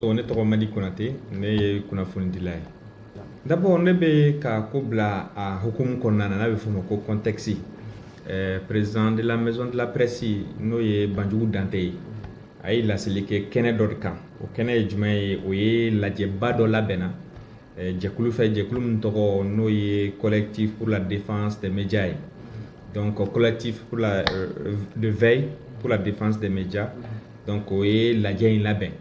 Ne tɔgɔ Madi Konate, ne ye kunnafonidila ye. D'abord ne bɛ ka ko bila a hukumu kɔnɔna na n'a bɛ f'o ma ko contexte. Président de la maison de la presse n'o ye Banjugu Dante ye, a ye laseli kɛ kɛnɛ dɔ de kan. O kɛnɛ ye jumɛn ye? O ye lajɛba dɔ labɛnna jɛkulu fɛ, jɛkulu min tɔgɔ n'o ye collectif pour la défense des médias ye. Donc collectif pour la de veille pour la défense des médias. Donc o ye lajɛ in labɛn.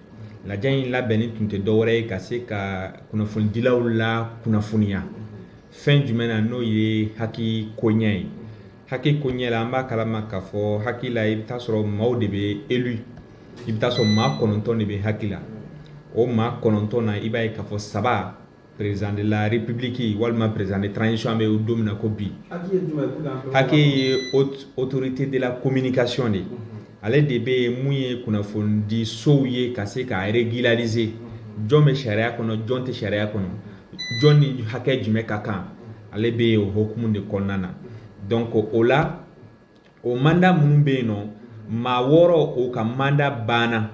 Lajɛ in labɛnni tun tɛ dɔwɛrɛ ye ka se ka kunnafonidilaw la kunnafoniya fɛn jumɛn na n'o ye haki koɲɛ ye. Haki koɲɛ la an b'a kalama k'a fɔ haki la i bɛ taa sɔrɔ maaw de bɛ élu, i bɛ taa sɔrɔ maa 9 de bɛ haki la. O maa 9 na i b'a ye k'a fɔ 3 président de la république walima président de transition an bɛ don min na ko bi. Haki ye autorité de la communication de. Ale de bɛ yen mun ye kunnafoni sow ye ka se ka régulariser jɔn bɛ sariya kɔnɔ jɔn tɛ sariya kɔnɔ jɔn ni hakɛ jumɛn ka kan ale bɛ yen o hukumu de kɔnɔna na. Donc o la o mandat minnu bɛ yen nɔ maa 6 o ka mandat banna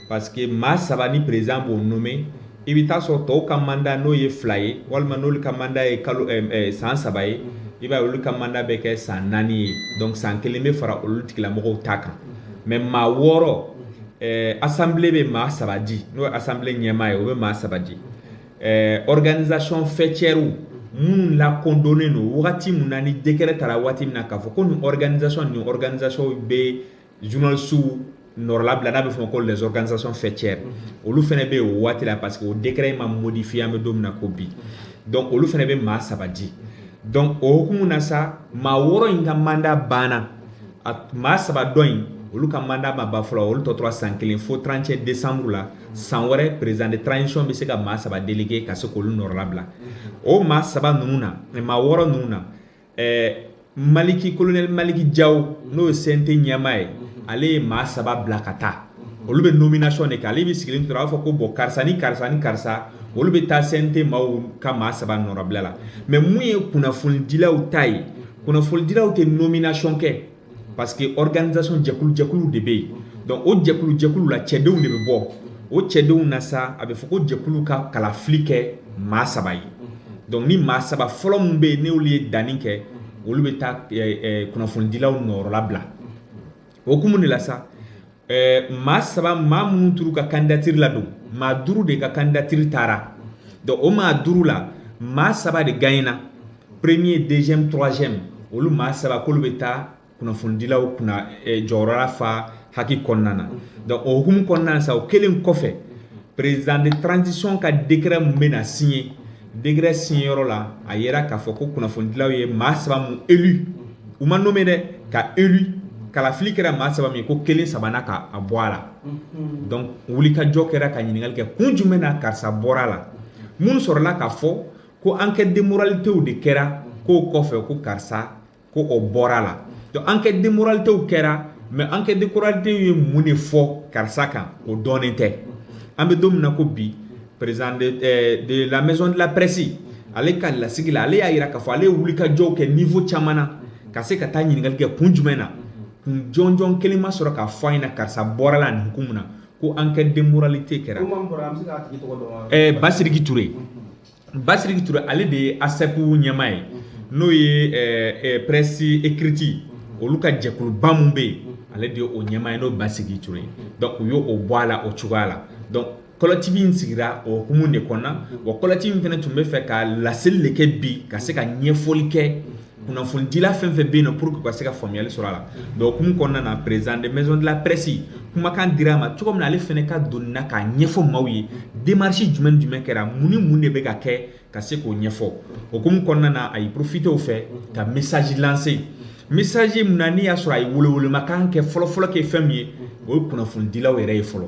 parce que maa 3 ni président b'o nommé i bɛ taa sɔrɔ tɔw ka mandat n'o ye 2 ye walima n'olu ka mandat ye san 3 ye i b'a ye olu ka mandat bɛ kɛ san 4 ye donc san 1 bɛ fara olu tigilamɔgɔw ta kan. Mais maa 6 assemblée bɛ maa 3 di n'o ye assemblée ɲɛmaa ye o bɛ maa 3 di. Organisation fêtière minnu lakɔdonnen don wagati min na ni décret taara waati min na k'a fɔ ko nin organisation bɛ journalistes nɔrɔlabila n'a bɛ fɔ ko les organisations fêtières olu fana bɛ o waati la parce que o décret ma modifié an bɛ don min na ko bi. Donc olu fana bɛ maa 3 di. Donc o hukumu na sa maa 6 in ka mandat banna maa 3 dɔ in olu ka mandat ma ba fɔlɔ olu tɔ tora san 1 fo 31 décembre la san wɛrɛ président de transition bɛ se ka maa 3 délégué ka se k'olu nɔrɔlabila. O maa 3 ninnu na maa 6 ninnu na colonel Maliki Diaw n'o ye CNT ɲɛmaa ye ale ye maa 3 bila ka taa olu bɛ nomination de kɛ ale bɛ sigilen tora a b'a fɔ ko bon karisa ni karisa ni karisa olu bɛ taa CNT maaw ka maa 3 nɔrɔbila la. Mais mun ye kunnafonidilaw ta ye kunnafonidilaw tɛ nomination kɛ parce que organisation jɛkulu de bɛ yen. Donc o jɛkulu la cɛdenw de bɛ bɔ o cɛdenw na sa a bɛ fɔ ko jɛkulu ka kalafili kɛ maa 3 ye. Donc ni maa 3 fɔlɔ min bɛ yen n'olu ye danni kɛ olu bɛ taa kunnafonidilaw nɔrɔlabila. O hukumu de la sa maa 3 maa minnu t'olu ka candidature ladon maa 5 de ka candidature taara. Donc o maa 5 la maa 3 de gagnera premier deuxième troisième olu maa 3 k'olu bɛ taa kunnafonidilaw kunna jɔyɔrɔ la fa haki kɔnɔna na. Donc o hukumu kɔnɔna na sa o kelen kɔfɛ président de transition ka décret mun bɛ na signé décret signé yɔrɔ la a yera k'a fɔ ko kunnafonidilaw ye maa 3 mun élu u ma nommé dɛ ka élu kalafili kɛra maa 3 min ko kelen sabanan ka a bɔ a la. Donc wulikajɔ kɛra ka ɲininkali kɛ kun jumɛn na karisa bɔra a la mun sɔrɔla k'a fɔ ko enquête de moralité de kɛra k'o kɔfɛ ko karisa ko o bɔra a la. Donc enquête de moralité kɛra mais enquête de moralité ye mun de fɔ karisa kan o dɔnnen tɛ. An bɛ don min na ko bi président de la maison de la presse ale ka lasigi la ale y'a yira k'a fɔ ale ye wulikajɔw kɛ niveau caman na ka se ka taa ɲininkali kɛ kun jumɛn na kun jɔnjɔn kelen ma sɔrɔ k'a fɔ an ɲɛna karisa bɔra la nin hukumu na ko enquête de moralité kɛra. Basiriki Touré ale de ye ASEP ɲɛmaa ye n'o ye presse écrite olu ka jɛkuluba mun bɛ yen ale de ye o ɲɛmaa ye n'o Basiriki Touré. Donc u y'o bɔ a la o cogoya la. Donc collectif in sigira o hukumu de kɔnɔ wa collectif in fana tun bɛ fɛ ka laseli de kɛ bi ka se ka ɲɛfɔli kɛ kunnafonidila fɛn fɛn bɛ yen nɔ pour que u ka se ka faamuyali sɔrɔ a la. Donc hukumu kɔnɔna na président de maison de la presse kumakan dira a ma cogo min na ale fana ka donni na k'a ɲɛfɔ maaw ye démarche jumɛn kɛra mun ni mun de bɛ ka kɛ ka se k'o ɲɛfɔ. Hukumu kɔnɔna na a ye profité o fɛ ka message lancer message mun na n'i y'a sɔrɔ a ye welewelemakan kɛ fɔlɔ kɛ fɛn min ye o ye kunnafonidilaw yɛrɛ ye fɔlɔ.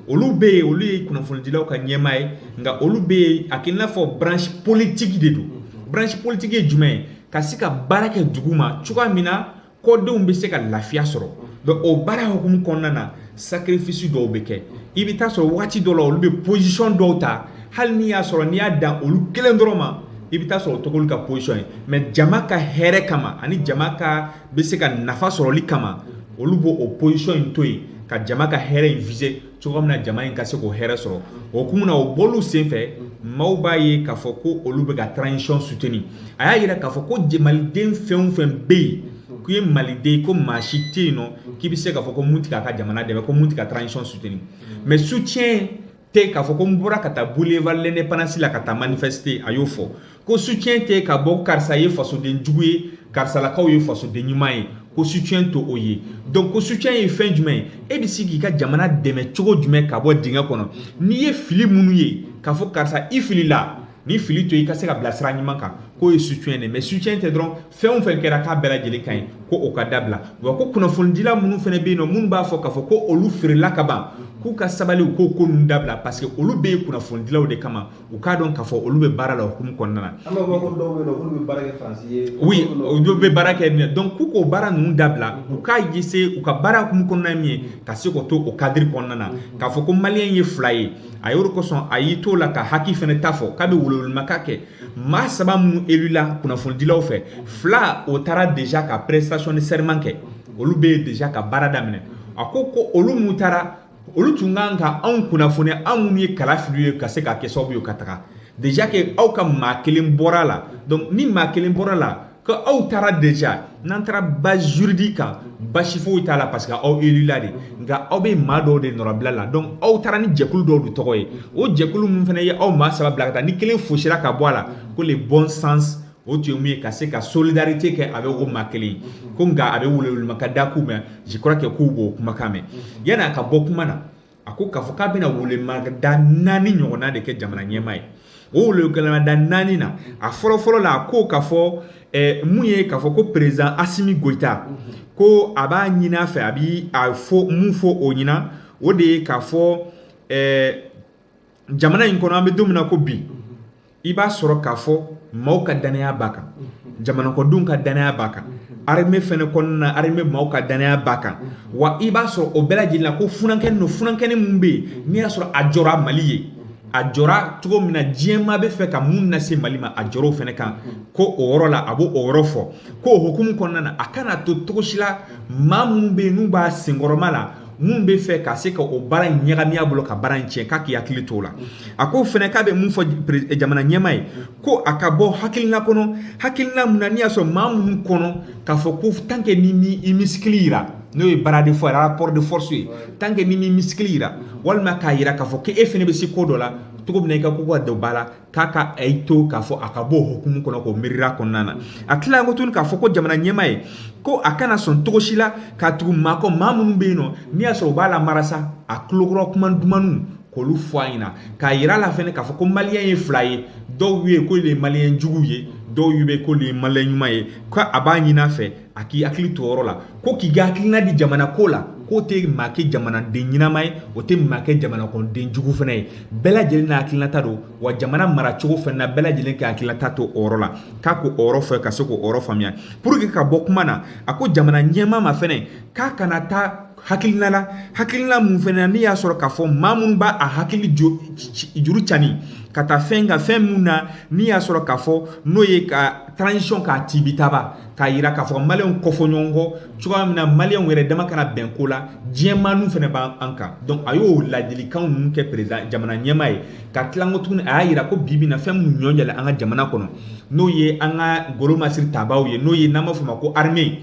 Olu bɛ yen olu ye kunnafonidilaw ka ɲɛmaa ye nka olu bɛ yen a k'i n'a fɔ branche politique de don. Branche politique ye jumɛn ye ka se ka baara kɛ dugu ma cogoya min na kɔdenw bɛ se ka lafiya sɔrɔ. Donc o baara hukumu kɔnɔna na sacrifice dɔw bɛ kɛ i bɛ taa sɔrɔ waati dɔw la olu bɛ position dɔw ta hali n'i y'a sɔrɔ n'i y'a dan olu kelen dɔrɔn ma i bɛ taa sɔrɔ o tɔgɔlu ka position ye mais jama ka hɛrɛ kama ani jama ka bɛ se ka nafa sɔrɔli kama olu b'o o position in to yen ka jama ka hɛrɛ in viser cogo min na jama in ka se k'o hɛrɛ sɔrɔ o hukumu na o bɔlu senfɛ maaw b'a ye k'a fɔ ko olu bɛ ka transition soutenir a y'a yira k'a fɔ ko maliden fɛn o fɛn bɛ yen k'i ye maliden ko maa si tɛ yen nɔ k'i bɛ se k'a fɔ ko mun tɛ k'a ka jamana dɛmɛ ko mun tɛ ka transition soutenir mais soutien tɛ k'a fɔ ko n bɔra ka taa boulevard l'indépendance la ka taa manifester a y'o fɔ ko soutien tɛ ka bɔ karisa ye fasoden jugu ye karisalakaw ye fasoden ɲuman ye ko soutien to o ye donc ko soutien ye fɛn jumɛn ye e bɛ se k'i ka jamana dɛmɛ cogo jumɛn ka bɔ dingɛ kɔnɔ n'i ye fili minnu ye k'a fɔ karisa i filila ni fili to i ka se ka bila sira ɲuman kan k'o ye soutien de mais soutien tɛ dɔrɔn fɛn o fɛn kɛra k'a bɛɛ lajɛlen ka ɲi ko o ka dabila wa ko kunnafonidila minnu fana bɛ yen nɔ minnu b'a fɔ k'a fɔ ko olu feerela ka ban k'u ka sabali u k'o ko ninnu dabila parce que olu bɛ yen kunnafonidilaw de kama u k'a dɔn k'a fɔ olu bɛ baara la hukumu kɔnɔna na. an b'a fɔ ko dɔw bɛ yen nɔ k'olu bɛ baara kɛ faransi ye. oui olu bɛ baara kɛ donc k'u k'o baara ninnu dabila u k'a essayer u ka baara hukumu kɔnɔna ye min ye ka se k'o to o cadre kɔnɔna na k'a fɔ ko maliyɛn ye fila ye a y'o de kosɔn a y'i t'o la ka haki fana ta fɔ k'a bɛ welewelemakan kɛ maa saba minnu élu la kunnafonidilaw fɛ fila o taara déjà ka prestation de serment kɛ olu bɛ déjà ka baara daminɛ a ko ko olu mun taara olu tun kan ka anw kunnafoni anw minnu ye kala fili ye ka se k'a kɛ sababu ye ka taga déjà que aw ka maa kelen bɔra la donc ni maa kelen bɔra la ko aw taara déjà n'an taara base juridique kan basi foyi t'a la parce que aw élu la de nka aw bɛ maa dɔw de nɔrɔbila la donc aw taara ni jɛkulu dɔw de tɔgɔ ye o jɛkulu min fana ye aw maa saba bila ka taa ni kelen fosira ka bɔ a la ko le bon sens o tun ye mun ye ka se ka solidarité kɛ avec o maa kelen ko nka a bɛ welewelemakan da k'u mɛn je crois que k'u b'o kumakan mɛn yanni a ka bɔ kuma na a ko k'a fɔ k'a bɛna welemada 4 ɲɔgɔnna de kɛ jamana ɲɛmaa ye o welemada 4 na a fɔlɔ-fɔlɔ la a ko k'a fɔ mun ye k'a fɔ ko président Assimi Goïta ko a b'a ɲini a fɛ a b'i fɔ mun fɔ o ɲina o de ye k'a fɔ jamana in kɔnɔ an bɛ don min na ko bi i b'a sɔrɔ k'a fɔ maaw ka danaya b'a kan jamanakɔdenw ka danaya b'a kan armée fɛnɛ kɔnɔna na armée maaw ka danaya b'a kan wa i b'a sɔrɔ o bɛɛ lajɛlen na ko funankɛni don funankɛni mun bɛ yen n'i y'a sɔrɔ a jɔra Mali ye a jɔra cogo min na diɲɛmaa bɛ fɛ ka mun lase Mali ma a jɔr'o fɛnɛ kan ko o yɔrɔ la a b'o o yɔrɔ fɔ ko o hukumu kɔnɔna na a kana to cogo si la maa minnu bɛ yen n'u b'a senkɔrɔma la mun bɛ fɛ ka se ka o baara in ɲagami a bolo ka baara in tiɲɛ k'a k'i hakili t'o la a ko fɛnɛ k'a bɛ mun fɔ jamana ɲɛmaa ye ko a ka bɔ hakilina kɔnɔ hakilina mun na n'i y'a sɔrɔ maa minnu kɔnɔ k'a fɔ ko tant que n'i m'i misikili yira n'o ye baara de fɔ rapport de force ye tant que n'i m'i misikili yira walima k'a yira k'a fɔ k'e fɛnɛ bɛ se ko dɔ la cogo min na i ka ko ka don ba la k'a ka to k'a fɔ a ka bɔ o hukumu kɔnɔ k'o miirira kɔnɔna na a tila ko tuguni k'a fɔ ko jamana ɲɛmaa ye ko a kana sɔn cogo si la k'a tugu maa kɔ maa minnu bɛ yen nɔ n'i y'a sɔrɔ u b'a la marasa a tulokɔrɔ kuma dumaniw k'olu fɔ a ɲɛna k'a yira la fɛnɛ k'a fɔ ko maliyɛn ye fila ye dɔw ye ko le ye maliyɛn jugu ye dɔw ye ko le ye maliyɛn ɲuman ye ko a b'a ɲini a fɛ a k'i hakili to yɔrɔ la ko k'i ka hakilina di jamana ko la k'o tɛ maa kɛ jamanaden ɲɛnama ye o tɛ maa kɛ jamanakɔnɔden jugu fana ye bɛɛ lajɛlen n'a hakilinata don wa jamana maracogo fana na bɛɛ lajɛlen ka hakilinata to o yɔrɔ la k'a k'o yɔrɔ fɔ ka se k'o yɔrɔ faamuya pour que ka bɔ kuma na a ko jamana ɲɛmaa ma fana k'a kana taa hakilina la hakilina mun fana n'i y'a sɔrɔ k'a fɔ maa minnu b'a a hakili juru cani ka taa fɛn kan fɛn mun na n'i y'a sɔrɔ k'a fɔ n'o ye ka transition k'a tibitaba k'a yira k'a fɔ maliyɛnw kɔfɔ ɲɔgɔn kɔ cogoya min na maliyɛnw yɛrɛ dama kana bɛn ko la diɲɛmaanw fana b'an kan donc a y'o ladilikanw ninnu kɛ président jamana ɲɛmaa ye ka tila ko tuguni a y'a yira ko bibi na fɛn minnu ɲɔn yɛlɛ an ka jamana kɔnɔ n'o ye an ka golo masiri tabaw ye n'o ye n'an b'a fɔ o ma ko armée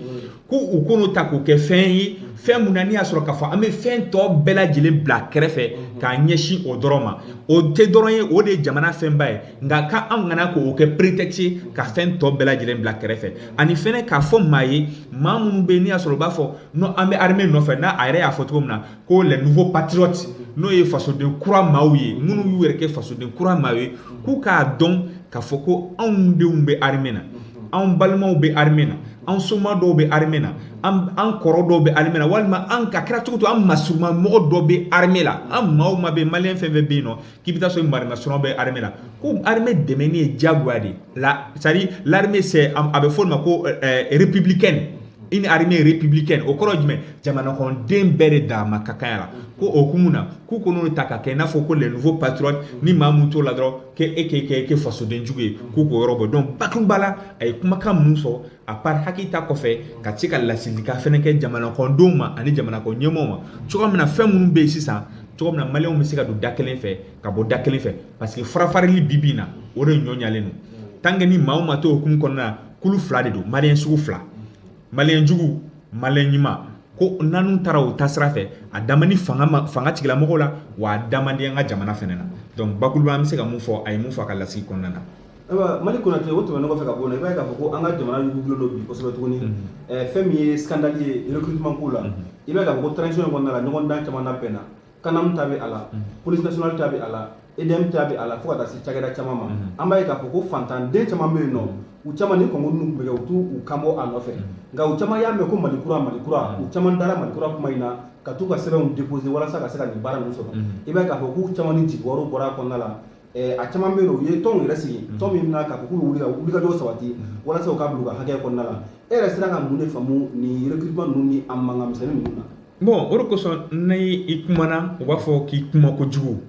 ko u k'o ta k'o kɛ fɛn ye fɛn mun na n'i y'a sɔrɔ k'a fɔ an bɛ fɛn tɔ bɛɛ lajɛlen bila kɛrɛfɛ k'a ɲɛsin o dɔrɔn ma o tɛ dɔrɔn ye o de ye jamana fɛnba ye nka k'an kana k'o kɛ prétexte ye ka fɛn tɔ bɛɛ lajɛlen bila kɛrɛfɛ ani fɛnɛ k'a fɔ maa ye maa minnu bɛ yen n'i y'a sɔrɔ u b'a fɔ n'o an bɛ armée nɔfɛ n'a a yɛrɛ y'a fɔ cogo min na ko les nouveaux patriotes n'o ye fasoden kura maaw ye minnu y'u yɛrɛ kɛ fasoden kura maaw ye k'u k'a dɔn k'a fɔ ko anw denw bɛ armée na anw balimaw bɛ armée na anw soma dɔw bɛ armée na an kɔrɔ dɔw bɛ armée na walima an ka kɛra cogo to an masuruma mɔgɔ dɔw bɛ armée la an maaw ma bɛ maliyɛn fɛn fɛn bɛ yen nɔ k'i bɛ taa sɔrɔ marimasɔnw bɛ armée la ko armée dɛmɛni ye diyagoya de la c'est-à-dire l'armée c'est a bɛ fɔ o ma ko républicaine une armée républicaine o kɔrɔ jumɛn jamanakɔnɔden bɛɛ de d'a ma ka kan ya la ko o hukumu na k'u kɔnɔ ta ka kɛ i n'a fɔ ko les nouveaux patriotes ni maa mun t'o la dɔrɔn k'e fasoden jugu ye k'u k'o yɔrɔ bɔ donc bakuruba la a ye kumakan minnu fɔ a part hakili ta kɔfɛ ka se ka lasilikan fɛnɛ kɛ jamanakɔnɔdenw ma ani jamanakɔnɔ ɲɛmɔgɔw ma cogoya min na fɛn minnu bɛ yen sisan cogo min na maliyɛnw bɛ se ka don da kelen fɛ ka bɔ da kelen fɛ parce que farafarili bi bi in na o de ɲɔɲalen don tant que ni maa o maa to hukumu kɔnɔna na kulu fila de don maliyɛn sugu fila maliyɛn jugu maliyɛn ɲuman ko nanu taara o taasira fɛ a dama ni fanga tigilamɔgɔw la wa a dama di an ka jamana fɛnɛ na donc bakuruba an bɛ se ka mun fɔ a ye mun fɔ a ka lasigi kɔnɔna na. Mali Konate o tɛmɛnen kɔfɛ ka bɔ yen i b'a ye k'a fɔ ko an ka jamana yugulen don bi kosɛbɛ tuguni fɛn min ye scandale ye recrutement ko la i b'a ye k'a fɔ ko transition in kɔnɔna la ɲɔgɔndan caman labɛnna kanam ta bɛ a la police nationale ta bɛ a la EDM ta bɛ a la fo ka taa se cakɛda caman ma an b'a ye k'a fɔ ko fantanden caman bɛ yen nɔ u caman ni kɔnkuru ninnu tun bɛ kɛ u t'u kanbɔ a nɔfɛ nka u caman y'a mɛn ko Mali kura u caman dara Mali kura kuma in na ka t'u ka sɛbɛnw déposer walasa ka se ka nin baara ninnu sɔrɔ i b'a ye k'a fɔ k'u caman ni jigiwariw bɔra a kɔnɔna la a caman bɛ yen u ye tɔnw yɛrɛ sigi tɔn min bɛna k'a fɔ k'u wulikajɔ sabati walasa u ka bila u ka hakɛ kɔnɔna la e yɛrɛ sera ka mun de faamu nin recrutement ninnu ni a mankan misɛnnin ninnu na. Bon o de kosɔn ni i kumana u b'a fɔ k'i kuma kojugu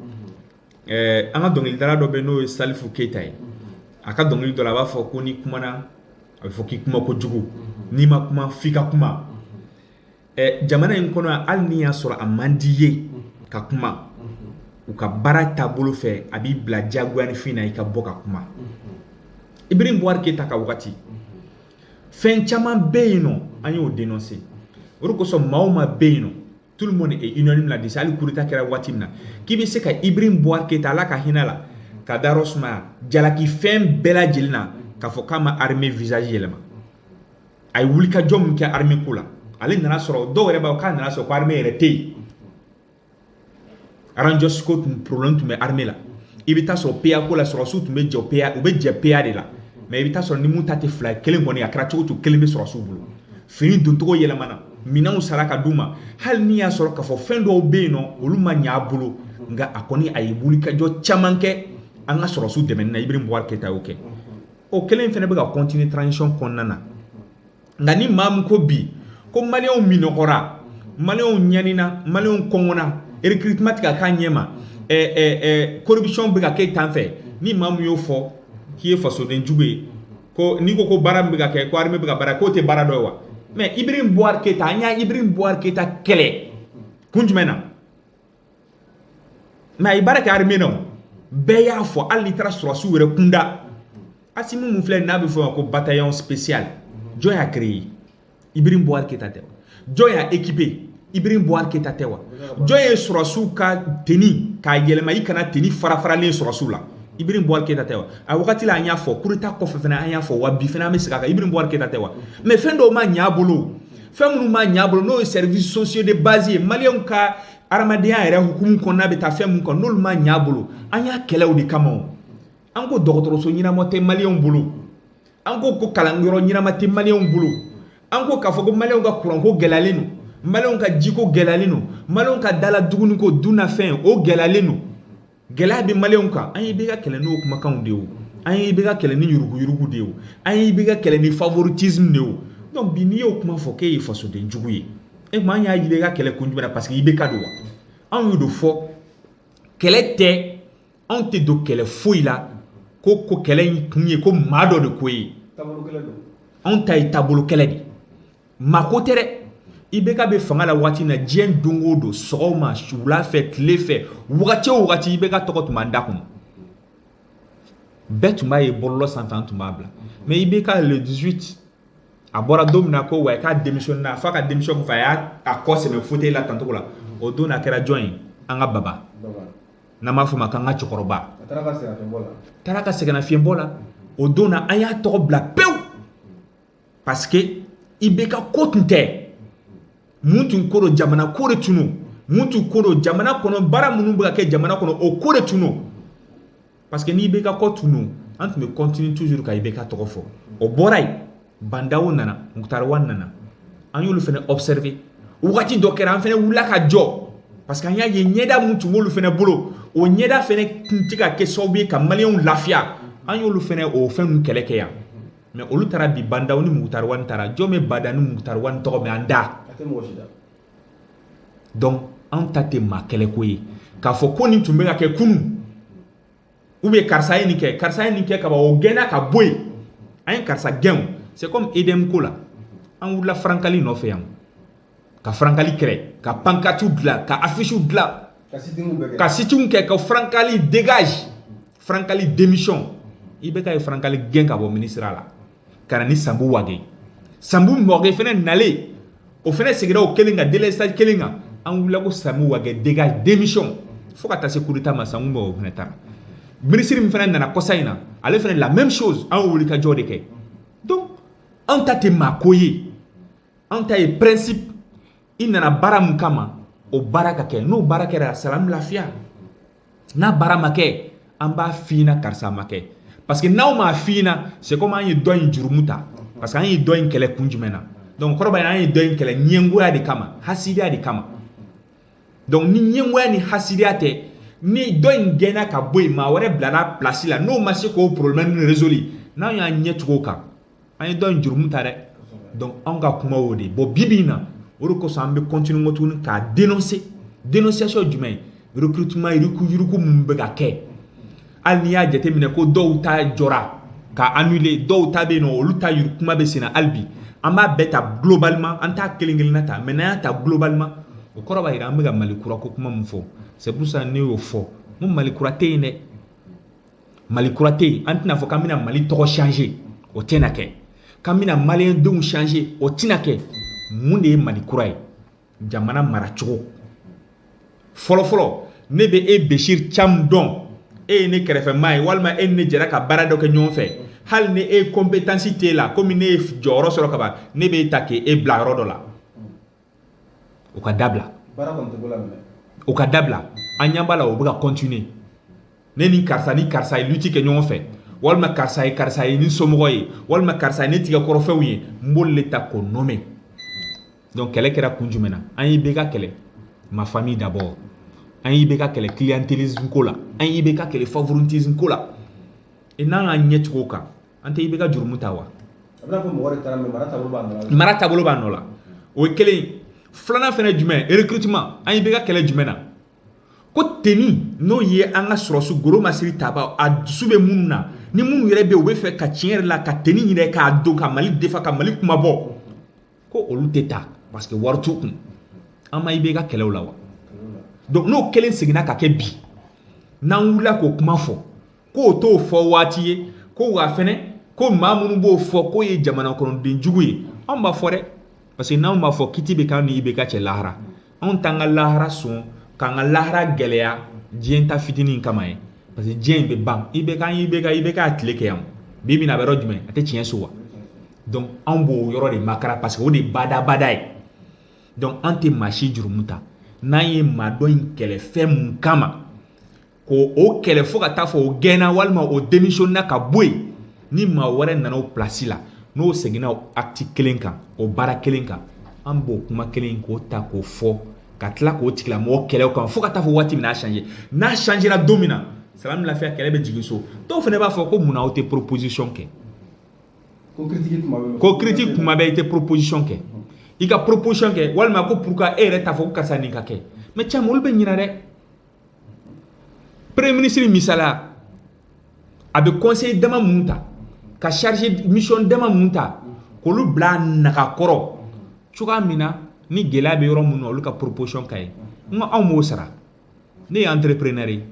an ka dɔnkilidala dɔ bɛ yen n'o ye Salifu Keyita ye a ka dɔnkili dɔ la a b'a fɔ ko n'i kumana a bɛ fɔ k'i kuma kojugu n'i ma kuma f'i ka kuma jamana in kɔnɔ hali n'i y'a sɔrɔ a man di ye ka kuma u ka baara taabolo fɛ a b'i bila diyagoyanifin na i ka bɔ ka kuma Ibrahim Boubacar Keïta ka wagati fɛn caman bɛ yen nɔ an y'o dénoncer o de kosɔn maa o maa bɛ yen nɔ tout le monde est unanime là-dessus hali coup d'état kɛra waati min na k'i bɛ se ka Ibrahim Boubacar Keïta Ala ka hinɛ la ka da yɔrɔ sumaya jalaki fɛn bɛɛ lajɛlen na k'a fɔ k'a ma armée visage yɛlɛma a ye wulikajɔ min kɛ armée ko la ale nana sɔrɔ dɔw yɛrɛ b'a fɔ k'a nana sɔrɔ ko armée yɛrɛ tɛ yen Aranjosco problème tun bɛ armée la i bɛ taa sɔrɔ PA ko la sɔrɔsiw tun bɛ jɛ PA u bɛ jɛ PA de la mais i bɛ taa sɔrɔ ni mun ta tɛ fila ye kelen kɔni a kɛra cogo cogo kelen bɛ sɔrɔsiw bolo fini doncogo yɛlɛmana minɛnw sara ka d'u ma hali n'i y'a sɔrɔ k'a fɔ fɛn dɔw bɛ yen nɔ olu ma ɲɛ a bolo nka a kɔni a ye wulikajɔ caman kɛ an ka sɔrɔsiw dɛmɛni na Ibrahim Boubacar Keïta y'o kɛ o kelen fana bɛ ka continuer transition kɔnɔna na nka ni maa min ko bi ko maliyɛnw minɔgɔra maliyɛnw ɲanina maliyɛnw kɔngɔna recrutement tɛ ka k'a ɲɛ ma corruption bɛ ka kɛ tan fɛ ni maa min y'o fɔ k'i ye fasoden jugu ye ko n'i ko baara min bɛ ka kɛ ko armée bɛ ka baara k'o tɛ baara dɔ ye wa mais Ibrahim Boubacar Keïta an y'a Ibrahim Boubacar Keïta kɛlɛ kun jumɛn na mais a ye baara kɛ armée na bɛɛ y'a fɔ hali n'i taara sɔrɔsiw yɛrɛ kunda Assimi mun filɛ n'a bɛ fɔ o ma ko bataillon spécial jɔn y'a créé Ibrahim Boubacar Keïta tɛ wa jɔn y'a équipé Ibrahim Boubacar Keïta tɛ wa jɔn ye sɔrɔsiw ka tenue k'a yɛlɛma i kana tenue farafaralen sɔrɔsiw la Ibrahim Boubacar Keïta tɛ wa a wagati la an y'a fɔ coup d'état kɔfɛ fana an y'a fɔ wa bi fana an bɛ segin a kan Ibrahim Boubacar Keïta tɛ wa mais fɛn dɔw ma ɲɛ a bolo fɛn minnu ma ɲɛ a bolo n'o ye services sociaux de base ye maliyɛnw ka adamadenya yɛrɛ hukumu kɔnɔna bɛ taa fɛn min kɔnɔ n'olu ma ɲɛ a bolo an y'a kɛlɛ o de kama o an ko dɔgɔtɔrɔso ɲɛnama tɛ maliyɛnw bolo an ko kalanyɔrɔ ɲɛnama tɛ maliyɛnw bolo an ko k'a fɔ ko maliyɛnw ka kuranko gɛlɛyalen don maliyɛnw ka jiko gɛlɛyalen don maliyɛnw ka dala dumuniko dunafɛn o gɛlɛyalen don gɛlɛya bɛ maliyɛnw kan an ye bɛ ka kɛlɛ n'o kumakanw de o an ye bɛ ka kɛlɛ ni yuruguyurugu de o an ye bɛ ka kɛlɛ ni favoritisme de o donc bi n'i y'o kuma fɔ k'e ye fasoden jugu ye e kuma an y'a ye i bɛ ka kɛlɛ kun jumɛn na parce que i bɛ ka don wa anw y'o de fɔ kɛlɛ tɛ anw tɛ don kɛlɛ foyi la ko kɛlɛ in kun ye ko maa dɔ de ko ye anw ta ye taabolo kɛlɛ de maa ko tɛ dɛ i bɛ ka bɛ fanga la waati na diɲɛ don o don sɔgɔma wula fɛ tile fɛ wagati o wagati i bɛ ka tɔgɔ tun b'an da kɔnɔ bɛɛ tun b'a ye bɔlɔlɔ sanfɛ an tun b'a bila mais i bɛ ka le 18 a bɔra don min na ko wa k'a démissionné na f'a ka démission kɔfɛ a y'a kɔ sɛbɛn fauteuil la tancogo la o don a kɛra jɔn ye an ka baba n'an b'a fɔ ma k'an ka cɛkɔrɔba taara ka sɛgɛnnafiɲɛbɔ la o don na an y'a tɔgɔ bila pewu parce que i bɛ ka ko tun tɛ mun tun ko don jamana ko de tun don mun tun ko don jamana kɔnɔ baara minnu bɛ ka kɛ jamana kɔnɔ o ko de tun don parce que n'i bɛ ka ko tun don an tun bɛ continuer toujours ka i bɛ ka tɔgɔ fɔ o bɔra yen Bandaw nana Mukutari Wan nana an y'olu fana observer wagati dɔ kɛra an fana wulila ka jɔ parce que an y'a ye ɲɛda mun tun b'olu fana bolo o ɲɛda fana tun tɛ ka kɛ sababu ye ka maliyɛnw lafiya an y'olu fana o fɛn ninnu kɛlɛ kɛ yan mais olu taara bi Bandaw ni Mukutari Wan taara jɔn bɛ Bada ni Mukutari Wan tɔgɔ mɛn an da donc an ta tɛ maa kɛlɛko ye k'a fɔ ko nin tun bɛ ka kɛ kunun ou bien karisa ye nin kɛ ka ban o gɛnna ka bɔ yen an ye karisa gɛn c'est comme EDM ko la an wulila Frankali nɔfɛ yan ka Frankali kɛlɛ ka pancarte dilan ka affiche dilan ka sitting ke ka Frankali dégage Frankali démission ibeka e Frankali gen ka bo ministre la kana ni Sambu wage Sambu morgue fene nale o fene sigira o kelinga délestage kelinga an wula ko Sambu wage dégage démission faut ka tase coup d'état ma Sambu mo fene tar ministre mi fene nana kosaina ale fene la même chose an wuli ka jode ke donc an ta te makoye an ta e principe il nana bara mun kama o bara ka kɛ n'o bara kɛra salam lafiya n'a bara ma kɛ an b'a fina karisa ma kɛ parce que n'aw m'a fina c'est comme an ye dɔ in jurumu ta parce que an ye dɔ in kɛlɛ kun jumɛn na donc kɔrɔba an ye dɔ in kɛlɛ ɲɛngoya de kama hasidiya de kama donc ni ɲɛngoya ni hasidiya tɛ ni dɔ in gɛnna ka bɔ yen maa wɛrɛ bilara place la n'o ma se k'o problème résoudre n'an y'a ɲɛ tugu o kan an ye dɔ in jurumu ta dɛ donc an ka kuma o de bon bi bi in na o de kosɔn an bɛ continuer tuguni k'a dénoncer dénonciation jumɛn recrutement yuruku mun bɛ ka kɛ hali n'i y'a jateminɛ ko dɔw ta jɔra ka annuler dɔw ta bɛ yen nɔ olu ta yurukuma bɛ sen na hali bi an b'a bɛɛ ta globalement an t'a kelen kelenna ta mais n'an y'a ta globalement o kɔrɔ b'a jira an bɛ ka Mali kura ko kuma min fɔ c'est pour ça ne y'o fɔ n ko Mali kura tɛ yen dɛ Mali kura tɛ yen an tɛna fɔ k'an bɛna Mali tɔgɔ changer o tɛna kɛ k'an bɛna maliyɛn denw changer o tɛna kɛ mun de ye Mali kura ye jamana maracogo fɔlɔ ne bɛ e Beshir Cham dɔn e ye ne kɛrɛfɛmaa ye walima e ni ne jɛra ka baara dɔ kɛ ɲɔgɔn fɛ hali ni e compétence t'e la komi ne ye jɔyɔrɔ sɔrɔ ka ban ne bɛ e ta k'e bila yɔrɔ dɔ la o ka dabila o ka dabila an ɲɛ b'a la o bɛ ka continuer ne ni karisa ye lutte kɛ ɲɔgɔn fɛ walima karisa ye ni somɔgɔ ye walima karisa ye ne tigɛ kɔrɔfɛnw ye n b'olu le ta k'o nommer donc kɛlɛ kɛra kun jumɛn na an y'i bɛɛ ka kɛlɛ ma famille d'abord an y'i bɛɛ ka kɛlɛ clientélisme ko la an y'i bɛɛ ka kɛlɛ favoritisme ko la et n'an ka ɲɛ tugu o kan an tɛ i bɛɛ ka jurumu ta wa mara taabolo b'a nɔ la o ye kelen ye filanan fana jumɛn recrutement an y'i bɛɛ ka kɛlɛ jumɛn na ko teni n'o ye an ka sɔrɔsu Goro Masiri Taba a dusu bɛ minnu na ni minnu yɛrɛ bɛ yen u bɛ fɛ ka tiɲɛ yɛrɛ la ka teni ɲinɛ k'a don ka Mali defa ka Mali kuma bɔ ko olu tɛ taa parce que wari t'u kun an ma i bɛ ka kɛlɛw la wa donc n'o kelen seginna ka kɛ bi n'an wulila k'o kuma fɔ k'o t'o fɔ waati ye ko wa fɛnɛ ko maa minnu b'o fɔ k'o ye jamana kɔnɔden jugu ye anw b'a fɔ dɛ parce que n'anw b'a fɔ kiti bɛ k'an ni i bɛ ka cɛ lahara anw t'an ka lahara sɔn k'an ka lahara gɛlɛya diɲɛ ta fitinin kama ye parce que diɲɛ in bɛ ban i bɛ k'a tile kɛ yan bi bi in a bɛ yɔrɔ jumɛn a tɛ tiɲɛ so wa donc anw b'o yɔrɔ de makara parce que o de ye badabada ye donc an tɛ maa si jurumu ta n'an ye maa dɔ in kɛlɛ fɛn mun kama k'o kɛlɛ fo ka taa fɔ o gɛnna walima o démissionna ka bɔ yen ni maa wɛrɛ nana o place la n'o seginna o acte kelen kan o baara kelen kan an b'o kuma kelen k'o ta k'o fɔ ka tila k'o tigilamɔgɔ kɛlɛ o kan fo ka taa fɔ waati min n'a changer n'a changera don min na salam lafiya kɛlɛ bɛ jigin so dɔw fana b'a fɔ ko munna aw tɛ proposition kɛ ko critique kuma bɛɛ i tɛ proposition kɛ i ka proposition kɛ walima ko pourquoi e yɛrɛ t'a fɔ ko karisa nin ka kɛ mais cɛ olu bɛ ɲinɛ dɛ premier ministre misala a bɛ conseil dama mun ta ka charge mission dama mun ta k'olu bila naga kɔrɔ cogoya min na ni gɛlɛya bɛ yɔrɔ mun na olu ka proposition ka ɲi n ko anw m'o sara ne ye entrepreneur ye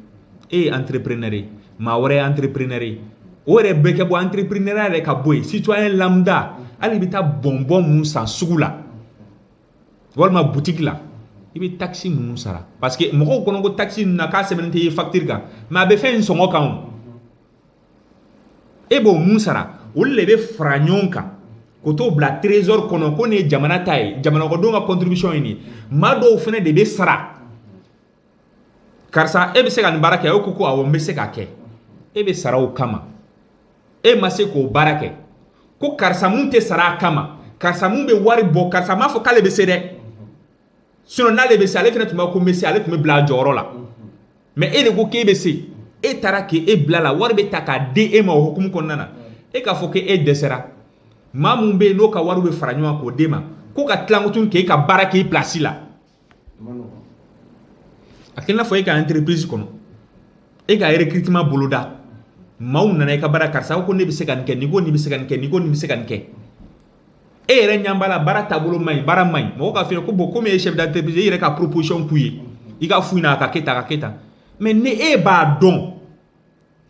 e ye entrepreneur ye maa wɛrɛ ye entrepreneur ye o yɛrɛ bɛ kɛ bɔ entrepreneur yɛrɛ ka bɔ yen citoyen lambda hali i bɛ taa bɔnbɔn mun san sugu la walima boutique la i bɛ taxe ninnu sara parce que mɔgɔw kɔnɔ ko taxe ninnu na k'a sɛbɛnnen tɛ i ye facture kan mais a bɛ fɛn in sɔngɔ kan o e b'o mun sara olu de bɛ fara ɲɔgɔn kan k'o t'o bila trésor kɔnɔ ko nin ye jamana ta ye jamana kɔnɔdenw ka contribution ye nin ye maa dɔw fana de bɛ sara karisa e bɛ se ka nin baara kɛ e ko ko awɔ n bɛ se k'a kɛ e bɛ sara o kama e ma se k'o baara kɛ ko karisa mun tɛ sara a kama karisa mun bɛ wari bɔ karisa m'a fɔ k'ale bɛ se dɛ sinon n'ale bɛ se ale fana tun b'a ko n bɛ se ale tun bɛ bila a jɔyɔrɔ la mais e de ko k'e bɛ se e taara k'e bila la wari bɛ ta k'a di e ma o hukumu kɔnɔna na e k'a fɔ k'e dɛsɛra maa mun bɛ yen n'o ka wari bɛ fara ɲɔgɔn kan k'o d'e ma ko ka tila tuguni k'e ka baara k'i place la a kɛ i n'a fɔ e ka entreprise kɔnɔ e ka recrutement boloda maaw nana i ka baara karisa ko ne bɛ se ka nin kɛ ni ko nin bɛ se ka nin kɛ ni ko nin bɛ se ka nin kɛ e yɛrɛ ɲɛ b'a la baara taabolo man ɲi baara man ɲi mɔgɔ k'a f'i ye ko bon komi e ye chef d'entreprise e yɛrɛ ka proposition k'u ye i ka fu ina ka keta mais ne e b'a dɔn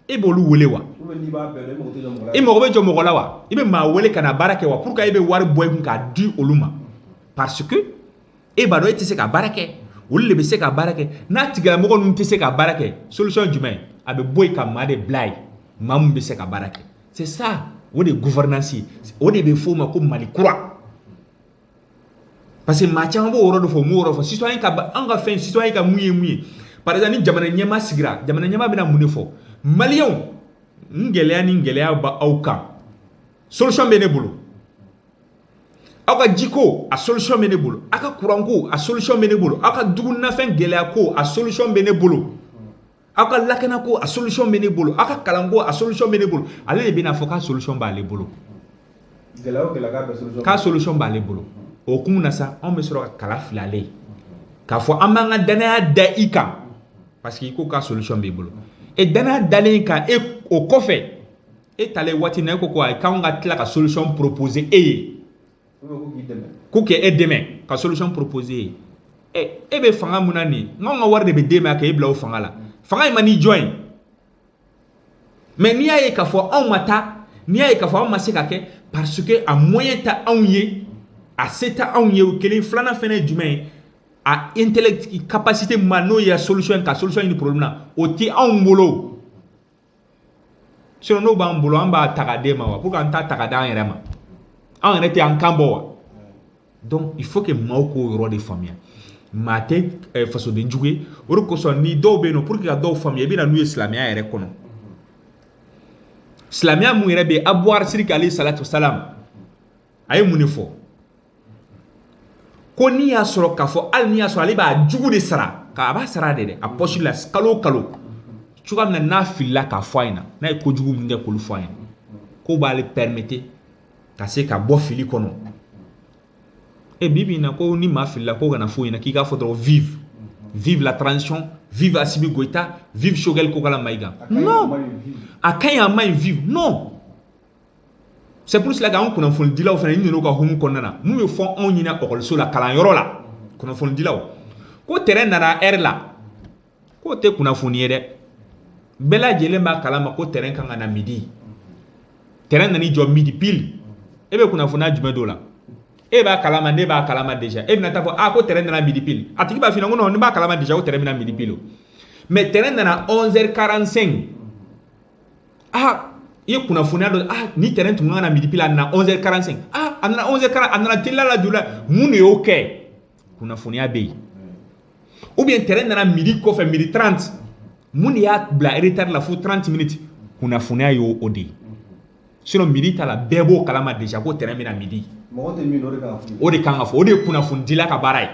e b'olu wele wa i mago bɛ jɔ mɔgɔ la wa i bɛ maa wele ka na baara kɛ wa pour que e bɛ wari bɔ i kun k'a di olu ma parce que e b'a dɔn e tɛ se ka baara kɛ olu de bɛ se ka baara kɛ n'a tigilamɔgɔ ninnu tɛ se ka baara kɛ solution jumɛn a bɛ bɔ yen ka maa de bila yen maa mun bɛ se ka baara kɛ c'est ça o de ye gouvernance ye o de bɛ fɔ o ma ko Mali kura parce que maa caman b'o yɔrɔ de fɔ m'o yɔrɔ fɔ citoyen ka an ka fɛn citoyen ka mun ye par exemple ni jamana ɲɛmaa sigira jamana ɲɛmaa bɛna mun de fɔ maliyɛnw n gɛlɛya ni gɛlɛya b'a aw kan solution bɛ ne bolo aw ka jiko a solution bɛ ne bolo aw ka kuranko a solution bɛ ne bolo aw ka dugunnafɛn gɛlɛya ko a solution bɛ ne bolo aw ka lakanako a solution bɛ ne bolo aw ka kalanko a solution bɛ ne bolo ale de bɛna fɔ k'a solution b'ale bolo k'a solution b'ale bolo o kun na sa anw bɛ sɔrɔ ka kala fili ale ye k'a fɔ an b'an ka danaya da i kan parce que i ko k'a solution b'i bolo et danaya dalen kan e o kɔfɛ e talen waati na e ko ko ayi k'anw ka tila ka solution proposer e ye ko k'e dɛmɛ ka solution proposer e ye e bɛ fanga mun na nin n'anw ka wari de bɛ d'e ma k'e bila o fanga la fanga in ma n'i jɔn ye mais n'i y'a ye k'a fɔ anw ma taa n'i y'a ye k'a fɔ anw ma se ka kɛ parce que a moyen tɛ anw ye a se tɛ anw ye o kelen filanan fɛnɛ ye jumɛn ye a intellect capacité ma n'o ye solution ka solution ɲini problème na o tɛ anw bolo sinon n'o b'an bolo an b'a ta ka d'e ma wa pour que an t'a ta ka d'an yɛrɛ ma anw yɛrɛ tɛ an kan bɔ wa donc il faut que maaw k'o yɔrɔ de faamuya maa tɛ fasoden jugu ye o de kosɔn ni dɔw bɛ yen nɔ pour que ka dɔw faamuya i bɛ na n'u ye silamɛya yɛrɛ kɔnɔ silamɛya mun yɛrɛ bɛ yen Abuwar Sidiki alayhi salatu salam a ye mun de fɔ ko n'i y'a sɔrɔ k'a fɔ hali n'i y'a sɔrɔ ale b'a jugu de sara k'a b'a sara de dɛ a poche la kalo o kalo cogoya min na n'a filila k'a fɔ a ɲɛna n'a ye kojugu min kɛ k'olu fɔ a ɲɛna ko b'ale permettre ka se ka bɔ fili kɔnɔ e bibi in na ko ni maa filila ko kana fɔ ɲɛna k'i k'a fɔ dɔrɔn vive la transition vive Assimi Goïta vive Choguel Kokala Maïga non a ka ɲi a ma ɲi vive non c'est pour cela qu'anw kunnafonidilaw fana ni n'u ka humu kɔnɔna na n'u ye fɔ anw ɲina ekɔliso la kalanyɔrɔ la kunnafonidilaw ko terrain nana heure la k'o tɛ kunnafoni ye dɛ bɛɛ lajɛlen b'a kalama ko terrain kan ka na midi terrain nani jɔ midi pile e bɛ kunnafoniya jumɛn d'o la e b'a kalama ne b'a kalama déjà e bɛna taa fɔ ko terrain nana midi pile a tigi b'a f'i ɲɛna ko non ne b'a kalama déjà ko terrain bɛna midi pile mais terrain nana 11h45 i ye kunnafoniya dɔ ni terrain tun kan ka na midi pile a nana 11h45 a nana 11h40 a nana teliya la joli la mun de y'o kɛ kunnafoniya bɛ yen ou bien terrain nana midi kɔfɛ midi 30 mun de y'a bila retard la fo 30 minutes kunnafoniya y'o de ye sinon midi ta la bɛɛ b'o kalama déjà ko terrain bɛna midi o de kan ka fɔ o de ye kunnafonidila ka baara ye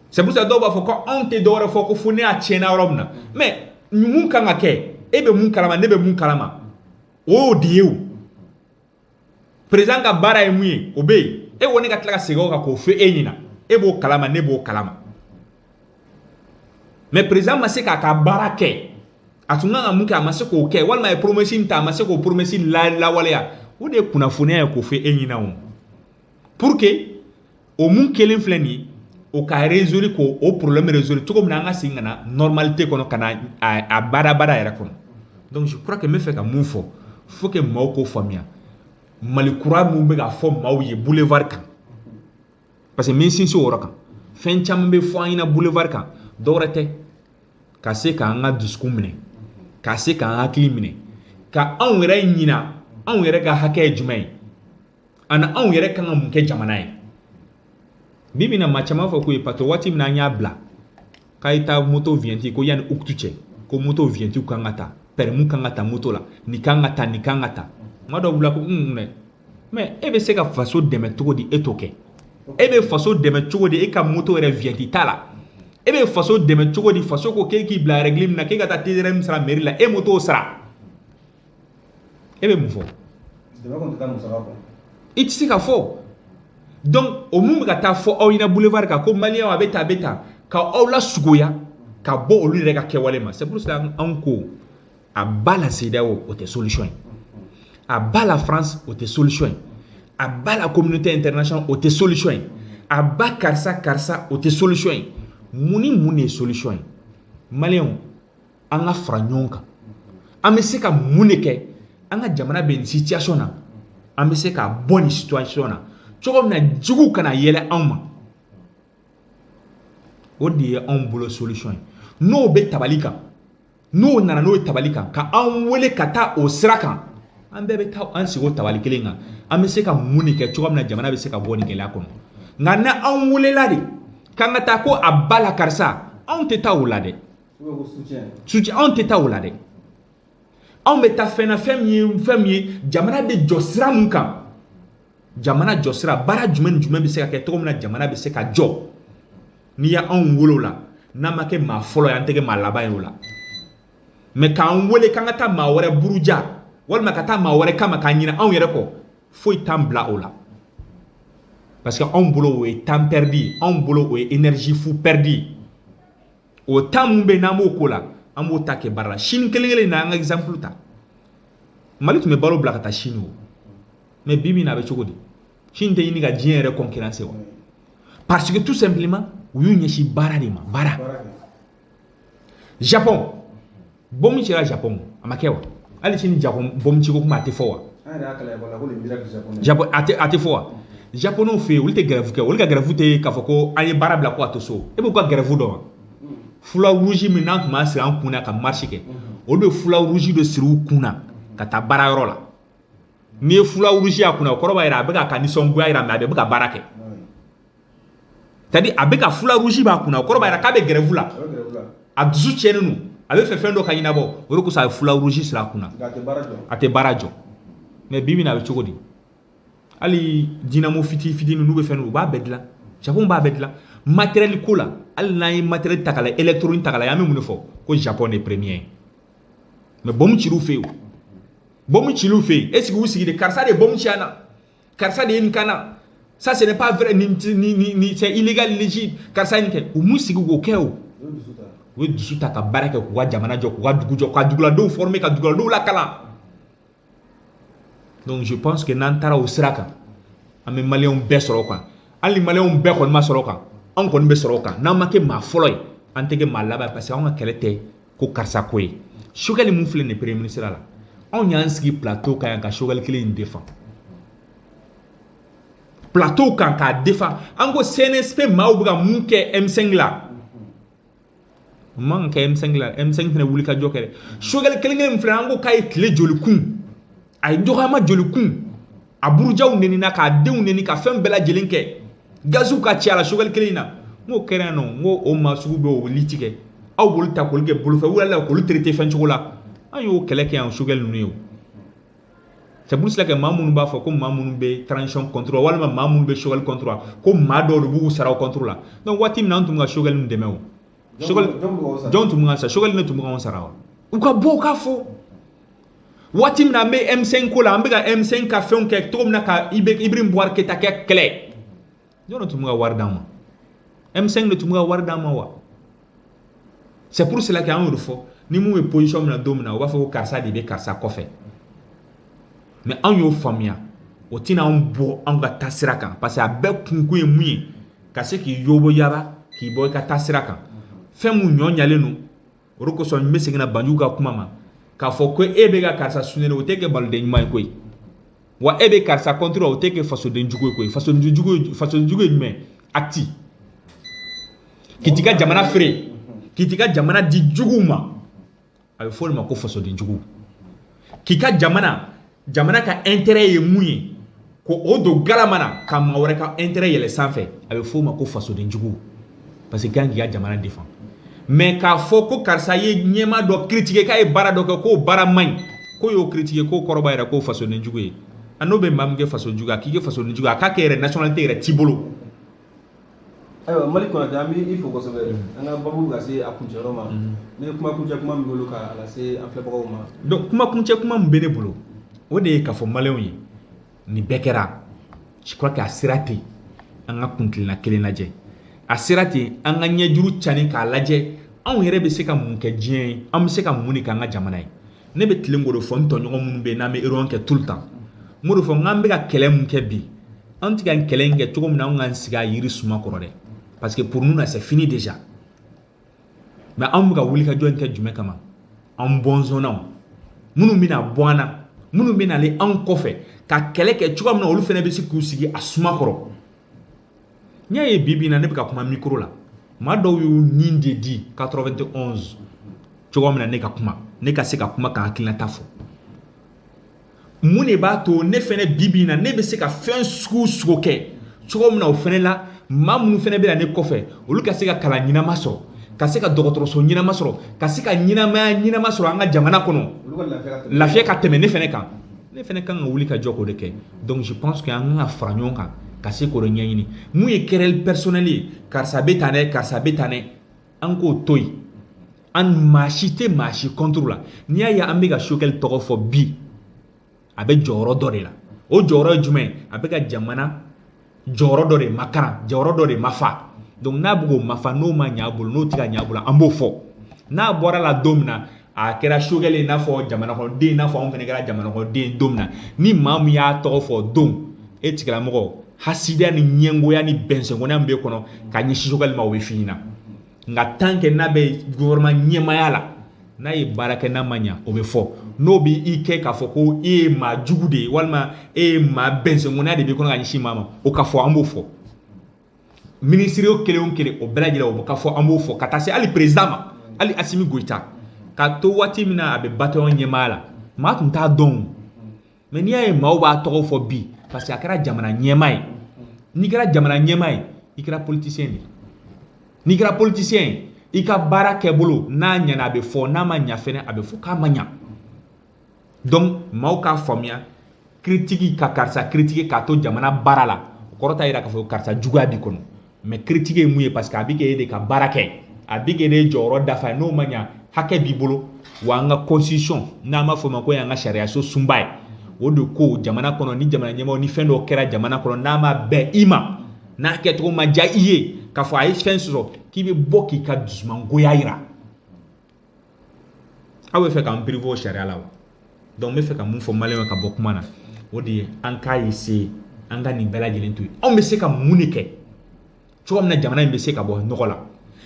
c'est pour ça dɔw b'a fɔ ko anw tɛ dɔwɛrɛ fɔ ko fo ne y'a tiɲɛna yɔrɔ min na mais mun kan ka kɛ e bɛ mun kalama ne bɛ mun kalama o de ye o président ka baara ye mun ye o bɛ yen e ko ne ka tila ka segin o kan k'o fɔ e ɲɛna e b'o kalama ne b'o kalama mais président ma se k'a ka baara kɛ a tun kan ka mun kɛ a ma se k'o kɛ walima a ye promesse min ta a ma se k'o promesse lawaleya o de ye kunnafoniya ye k'o fɔ e ɲɛna o pour que o mun kelen filɛ nin ye o ka résoudre k'o problème résoudre cogo min na an ka segin ka na normalité kɔnɔ ka na a baara yɛrɛ kɔnɔ donc je crois que n bɛ fɛ ka mun fɔ faut que maaw k'o faamuya Mali kura mun bɛ k'a fɔ maaw ye boulevard kan parce que n bɛ n sinsin o yɔrɔ kan fɛn caman bɛ fɔ an ɲɛna boulevard kan dɔwɛrɛ tɛ ka se k'an ka dusukun minɛ ka se k'an hakili minɛ ka anw yɛrɛ ɲina anw yɛrɛ ka hakɛ ye jumɛn ye ani anw yɛrɛ kan ka mun kɛ jamana ye bi bi in na maa caman fɔ ko ye parce que waati min na an y'a bila k'a ye taa moto viyanti ko yanni ukutu cɛ ko moto viyantiw kan ka ta permis kan ka ta moto la nin kan ka ta nin kan ka ta ma dɔw bila ko mais e bɛ se ka faso dɛmɛ cogo di e t'o kɛ e bɛ faso dɛmɛ cogo di e ka moto yɛrɛ viyanti t'a la e bɛ faso dɛmɛ cogo di faso ko k'e k'i bila règle min na k'e ka taa TDR sara mairie la e moto sara e bɛ mun fɔ i tɛ se ka fɔ donc o mun bɛ ka taa fɔ aw ɲɛna boulevard kan ko maliyɛnw a bɛ tan ka aw lasuguya ka bɔ olu yɛrɛ ka kɛwale ma c'est pour cela anw ko a ba la CEDEAO o tɛ solution ye a ba la France o tɛ solution ye a ba la communauté internationale o tɛ solution ye a ba karisa o tɛ solution ye mun ye solution ye maliyɛnw an ka fara ɲɔgɔn kan an bɛ se ka mun de kɛ an ka jamana bɛ nin situation na an bɛ se ka bɔ nin situation na cogo min na jugu kana yɛlɛ anw ma o de ye anw bolo solution ye n'o bɛ tabali kan n'o nana n'o ye tabali kan ka an wele ka taa o sira kan an bɛɛ bɛ taa an sigi o tabali kelen kan an bɛ se ka mun de kɛ cogo min na jamana bɛ se ka bɔ nin gɛlɛya kɔnɔ nka ni an welela de k'an ka taa ko a ba la karisa anw tɛ taa o la dɛ soutien anw tɛ taa o la dɛ anw bɛ taa fɛn na fɛn min ye jamana bɛ jɔ sira mun kan jamana jɔ sira baara jumɛn ni jumɛn bɛ se ka kɛ cogo min na jamana bɛ se ka jɔ n'i y'anw wele o la n'a ma kɛ maa fɔlɔ ye an tɛ kɛ maa laban ye o la mais k'an wele k'an ka taa maa wɛrɛ buruja walima ka taa maa wɛrɛ kama k'a ɲinɛ anw yɛrɛ kɔ foyi t'an bila o la parce que anw bolo o ye temps perdu anw bolo o ye énergie fu perdu o temps mun bɛ n'an b'o ko la an b'o ta kɛ baara la Chine kelen-kelen na an ka exemple ta Mali tun bɛ balo bila ka taa Chine o mais bi min na a bɛ cogo di Chine tɛ ɲini ka diɲɛ yɛrɛ concurrence wa parce que tout simplement u y'u ɲɛsin baara de ma baara Japon bombe cira Japon a ma kɛ wa hali sini Japon bombe ciko kuma a tɛ fɔ wa Japon a tɛ fɔ wa Japonais fɛ yen olu tɛ grève kɛ olu ka grève tɛ k'a fɔ ko an ye baara bila ko a to so e b'u ka grève dɔn wa fula rouge min n'an tun b'a siri an kun na ka marche kɛ olu bɛ fula rouge de siri u kun na ka taa baara yɔrɔ la n'i ye fula rouge y'a kun na o kɔrɔ b'a jira a bɛ ka nisɔngoya jira mais a bɛ ka baara kɛ c'est-à-dire a bɛ ka fula rouge b'a kun na o kɔrɔ b'a jira k'a bɛ grève la a dusu tiɲɛnen don a bɛ fɛ fɛn dɔ ka ɲɛnabɔ o de kosɔn a ye fula rouge siri a kun na a tɛ baara jɔ mais bi min na a bɛ cogo di hali dinamo fitini n'u bɛ fɛn u b'a bɛɛ dilan Japon b'a bɛɛ dilan matériel ko la hali n'an ye matériel ta k'a lajɛ électronique ta k'a lajɛ an bɛ mun de fɔ ko Japon de premier ye mais bombe cir'u fɛ yen bombe cir'u fɛ yen est ce que u sigi de karisa de bombe ci an na karisa de ye nin k'an na ça ce n'est pas vrai ni c'est illégal légitime karisa ye nin kɛ u m'u sigi k'o kɛ o u ye dusu ta ka baara kɛ k'u ka jamana jɔ k'u ka dugu jɔ ka duguladenw former ka duguladenw lakalan donc je pense que n'an taara o sira kan an bɛ maliyɛnw bɛɛ sɔrɔ o kan hali ni maliyɛnw bɛɛ kɔni ma sɔrɔ o kan anw kɔni bɛ sɔrɔ o kan n'an ma kɛ maa fɔlɔ ye an tɛ kɛ maa laban ye parce que anw ka kɛlɛ tɛ ko karisa ko ye Choguel mun filɛ nin ye premier ministre la anw y'an sigi plateau kan yan ka Choguel kelen in défend plateau kan k'a défend an ko CNSP maaw bɛ ka mun kɛ M5 la o man kan kɛ M5 la M5 fana wuli ka jɔ kɛ dɛ Choguel kelen min filɛ an ko k'a ye tile joli kun a ye dɔgɔyama joli kun a burujaw nenina k'a denw neni ka fɛn bɛɛ lajɛlen kɛ gaziw ka ci a la Choguel kelen in na n k'o kɛra yan nɔ n ko o maa sugu bɛ o li tigɛ aw b'olu ta k'olu kɛ bolofɛ wulila la k'olu traité fɛn cogo la an y'o kɛlɛ kɛ yan Choguel ninnu ye o c'est pour cela que maa minnu b'a fɔ ko maa minnu bɛ transition contre la walima maa minnu bɛ Choguel contre la ko maa dɔw de b'u sara o contre la donc waati min na an tun bɛ ka Choguel ninnu dɛmɛ o jɔn tun bɛ ka sara Choguel ne tun bɛ k'anw sara wa u ka bɔ u k'a fɔ waati min na an bɛ M5 ko la an bɛ ka M5 ka fɛnw kɛ cogo min na ka Ibrahim Boubacar Keita kɛ kɛlɛ jɔn de tun bɛ ka wari d'an ma M5 de tun bɛ ka wari d'an ma wa c'est pour cela que an y'o de fɔ ni mun ye position min na don min na o b'a fɔ ko karisa de bɛ karisa kɔfɛ mais an y'o faamuya o tɛna anw bɔ anw ka taa sira kan parce que a bɛɛ kunkun ye mun ye ka se k'i yobo yaba k'i bɔ i ka taa sira kan fɛn mun ɲɔ ɲalen don o de kosɔn n bɛ segin na Banjugu ka kuma ma k'a fɔ ko e bɛ ka karisa sunɛni o tɛ kɛ baloden ɲuman ye koyi wa e bɛ karisa contre o tɛ kɛ fasoden jugu ye koyi fasoden jugu ye jumɛn acte k'i t'i ka jamana feere k'i t'i ka jamana di juguw ma a bɛ fɔ o de ma ko fasoden jugu k'i ka jamana ka intérêt ye mun ye ko o don galama na ka maa wɛrɛ ka intérêt yɛlɛ sanfɛ a bɛ fɔ o ma ko fasoden jugu parce que kan k'i ka jamana défend mais k'a fɔ ko karisa ye ɲɛma dɔ critiquer k'a ye baara dɔ kɛ k'o baara man ɲi k'o y'o critiquer k'o kɔrɔ b'a yɛrɛ k'o fasoden jugu ye a n'o bɛ maa min kɛ fasoden jugu a k'i kɛ fasoden jugu a k'a kɛ yɛrɛ nationalité yɛrɛ t'i bolo. ayiwa Mali kɔnɔ an b'i fo kosɛbɛ an ka babu bɛ ka se a kuncɛyɔrɔ ma ne kuma kuncɛ kuma min bolo k'a lase an filɛbagaw ma. donc kuma kuncɛ kuma min bɛ ne bolo o de ye k'a fɔ maliyɛnw ye nin bɛɛ kɛra je crois que a sera ten an ka kuntilenna kelen lajɛ a sera ten an ka ɲɛjuru cani k'a lajɛ anw yɛrɛ bɛ se ka mun kɛ diɲɛ ye an bɛ se ka mun de k'an ka jamana ye ne bɛ tilen k'o de fɔ n tɔɲɔgɔn minnu bɛ yen n'an bɛ réunion kɛ tout le temps n b'o de fɔ n'an bɛ ka kɛlɛ mun kɛ bi an tɛ ka kɛlɛ in kɛ cogo min na an k'an sigi a yiri suma kɔrɔ dɛ parce que pour nous là c'est fini déjà mais an ka wuli ka jɔn kɛ jumɛn kama an bɔnsɔnnaw minnu bɛna bɔ an na minnu bɛna ale an kɔfɛ ka kɛlɛ kɛ cogoya min na olu fana bɛ se k'u sigi a suma kɔrɔ n y'a ye bi na ne bɛ ka kuma micro la maa dɔw y'u nin de di 91 cogoya min na ne ka kuma ne ka se ka kuma ka hakilinata fɔ mun de b'a to ne fana bi na ne bɛ se ka fɛn sugu sugu kɛ cogoya min na o fana la maa minnu fana bɛ na ne kɔfɛ olu ka se ka kalan ɲɛnama sɔrɔ ka se ka dɔgɔtɔrɔso ɲɛnama sɔrɔ ka se ka ɲɛnamaya ɲɛnama sɔrɔ an ka jamana kɔnɔ lafiya ka tɛmɛ ne fana kan ne fana kan ka wuli ka jɔ k'o de kɛ donc je pense que an kan ka fara ɲɔgɔn kan ka se k'o de ɲɛɲini mun ye querelle personnel ye karisa bɛ tan dɛ karisa bɛ tan dɛ an k'o to yen an maa si tɛ maa si contre la n'i y'a ye an bɛ ka Choguel tɔgɔ fɔ bi a bɛ jɔyɔrɔ dɔ de la o jɔyɔrɔ ye jumɛn a bɛ ka jamana jɔyɔrɔ dɔ de makaran jɔyɔrɔ dɔ de ma fa donc n'a bɛ k'o ma fa n'o ma ɲɛ a bolo n'o tɛ ka ɲɛ a bolo an b'o fɔ n'a bɔra la don min na a kɛra Choguel ye i n'a fɔ jamanakɔnɔden i n'a fɔ anw fana kɛra jamanakɔnɔden don min na ni maa min y'a tɔgɔ fɔ don e tigilamɔgɔ hasidiya ni ɲɛngoya ni bɛnsɛngoya min b'e kɔnɔ ka ɲɛsin Choguel ma o bɛ f'i ɲɛna nka tant que n'a bɛ gouvernement ɲɛmaya la n'a ye baara kɛ n'a ma ɲɛ o bɛ fɔ n'o bɛ i kɛ k'a fɔ ko e ye maa jugu de ye walima e ye maa bɛnsɛngoya de b'i kɔnɔ ka ɲɛsin maa ma o ka fɔ an b'o fɔ ministre kelen o kelen o bɛɛ lajɛlen o ka fɔ an b'o fɔ ka taa se hali président ma hali Assimi Goïta ka to waati min na a bɛ bataillon ɲɛmaya la maa tun t'a dɔn mais n'i y'a ye maaw b'a tɔgɔ fɔ bi parce que a kɛra jamana ɲɛmaa ye n'i kɛra jamana ɲɛmaa ye i kɛra politicien de n'i kɛra politicien ye i ka baara kɛbolo n'a ɲɛna a bɛ fɔ n'a ma ɲɛ fɛnɛ a bɛ fɔ k'a ma ɲɛ donc maaw k'a faamuya critique ka karisa critique k'a to jamana baara la o kɔrɔ t'a yira k'a fɔ karisa juguya b'i kɔnɔ mais critique ye mun ye parce que a bɛ kɛ e de ka baara kɛ a bɛ kɛ e de jɔyɔrɔ dafa n'o ma ɲɛ hakɛ b'i bolo wa an ka constitution n'an b'a fɔ o ma ko y'an ka sariyaso sunba ye o de ko jamana kɔnɔ ni jamana ɲɛmɔgɔ ni fɛn dɔ kɛra jamana kɔnɔ n'a ma bɛn i ma n'a kɛcogo ma diya i ye k'a fɔ a ye fɛn sɔrɔ k'i bɛ bɔ k'i ka dusumangoya jira aw bɛ fɛ k'an privé o sariya la wa donc n bɛ fɛ ka mun fɔ maliyɛnw ka bɔ kuma na o de ye an k'a essayer an ka nin bɛɛ lajɛlen to yen anw bɛ se ka mun de kɛ cogo min na jamana in bɛ se ka bɔ nɔgɔ la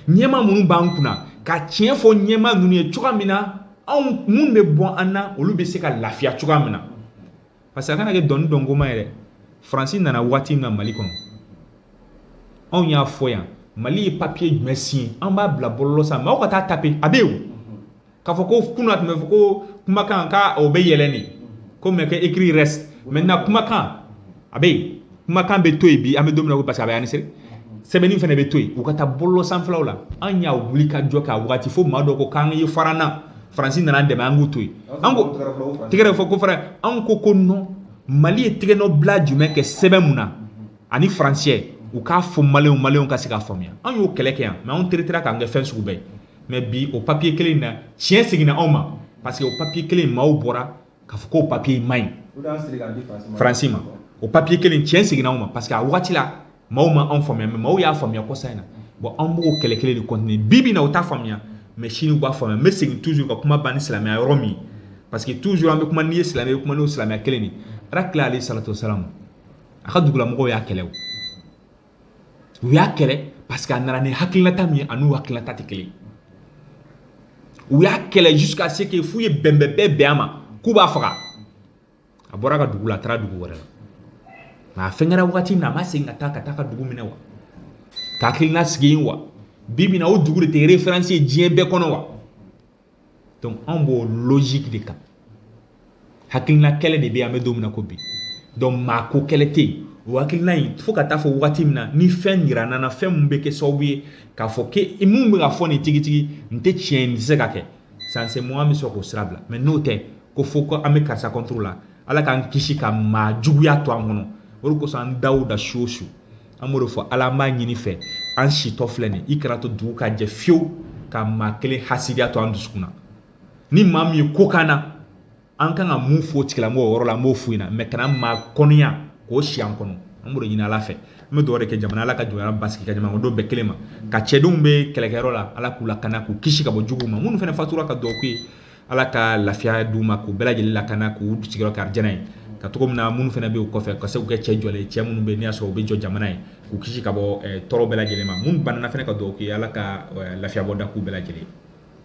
ɲɛmaa minnu b'an kunna ka tiɲɛ fɔ ɲɛmaa ninnu ye cogoya min na anw mun bɛ bɔ an na olu bɛ se ka lafiya cogoya min na parce que a kana kɛ dɔnni dɔnkoma yɛrɛ Faransi nana waati min na Mali kɔnɔ anw y'a fɔ yan Mali ye papier jumɛn signé an b'a bila bɔlɔlɔ sanfɛ maaw ka taa taper a bɛ yen o k'a fɔ ko kunun a tun bɛ fɔ ko kumakan k'a o bɛ yɛlɛ de ko mais que écrit reste maintenant kumakan a bɛ yen kumakan bɛ to yen bi an bɛ don min na ko parce que a bɛ anisiri sɛbɛnni fana bɛ to yen u ka taa bɔlɔlɔ sanfɛlaw la an y'a wuli ka jɔ k'a wagati fo maa dɔ ko k'an ye fara na Faransi nana dɛmɛ an k'u to yen an ko tigɛrɛ fɔ ko fara an ko non Mali ye tigɛ nɔ bila jumɛn kɛ sɛbɛn mun na ani Faransɛ u k'a fɔ maliyɛnw ka se k'a faamuya an y'o kɛlɛ kɛ yan mais anw teretera k'an kɛ fɛn sugu bɛɛ mais bi o papier kelen na tiɲɛ seginna anw ma parce que o papier kelen maaw bɔra k'a fɔ k'o papier man ɲi Faransi ma o papier kelen tiɲɛ seginna anw ma parce que a wagati la maaw ma anw faamuya mais maaw y'a faamuya kɔsa in na bon an b'o kɛlɛ kelen de continuer bi na o t'a faamuya mais sini b'a faamuya n bɛ segin toujours ka kuma ban ni silamɛya yɔrɔ min parce que toujours an bɛ kuma n'i ye silamɛ i bɛ kuma n'o silamɛya kelen de Alakira alayhi salatu wasalam a ka dugulamɔgɔw y'a kɛlɛ u y'a kɛlɛ parce que a nana ni hakilinata min ye a n'u hakilinata tɛ kelen u y'a kɛlɛ jusqu'à ce que f'u ye bɛnbɛn bɛɛ bɛn a ma k'u b'a faga a bɔra ka dugu la a taara dugu wɛrɛ la mais a fɛn kɛra wagati min na a ma segin ka taa ka dugu minɛ wa ka hakilina sigi yen wa bi bi in na o dugu de tɛ référence ye diɲɛ bɛɛ kɔnɔ wa donc anw b'o logique de kan hakilina kɛlɛ de bɛ yen an bɛ don min na ko bi donc maa ko kɛlɛ tɛ yen o hakilina in fo ka taa fɔ wagati min na ni fɛn yira nana fɛn mun bɛ kɛ sababu ye k'a fɔ ke mun bɛ ka fɔ nin tigitigi n tɛ tiɲɛ ye nin tɛ se ka kɛ sanse mo an bɛ sɔn k'o sira bila mais n'o tɛ ko fo ko an bɛ karisa contre la ala k'an kisi ka maa juguya to an kɔnɔ o de kosɔn an da o da su o su an b'o de fɔ ala an b'a ɲini fɛ an sitɔ filɛ nin i kana to dugu ka jɛ fiyewu ka maa kelen hasidiya to an dusukun na ni maa min ye ko kan na an kan ka mun fɔ tigilamɔgɔ o yɔrɔ la an b'o f'u ɲɛna mais kana maa kɔnɔya k'o si an kɔnɔ an b'o de ɲini ala fɛ an bɛ dugawu de kɛ jamana ala ka jɔnya basigi ka jamana don bɛɛ kelen ma ka cɛdenw bɛ kɛlɛkɛyɔrɔ la ala k'u lakana k'u kisi ka bɔ juguw ma minnu fana fatura ka dugawu k'u ye ala ka lafiya d'u ma k'u bɛɛ lajɛlen lakana k'u sigiyɔrɔ kɛ arijana ye ka cogo min na minnu fana bɛ o kɔfɛ ka se k'u kɛ cɛ jɔlen cɛ minnu bɛ n'i y'a sɔrɔ u bɛ jɔ jamana ye k'u kisi ka bɔ tɔɔrɔ bɛɛ lajɛlen ma minnu banana fana ka dugawu k'u ye ala ka lafiya bɔ da k'u bɛɛ lajɛlen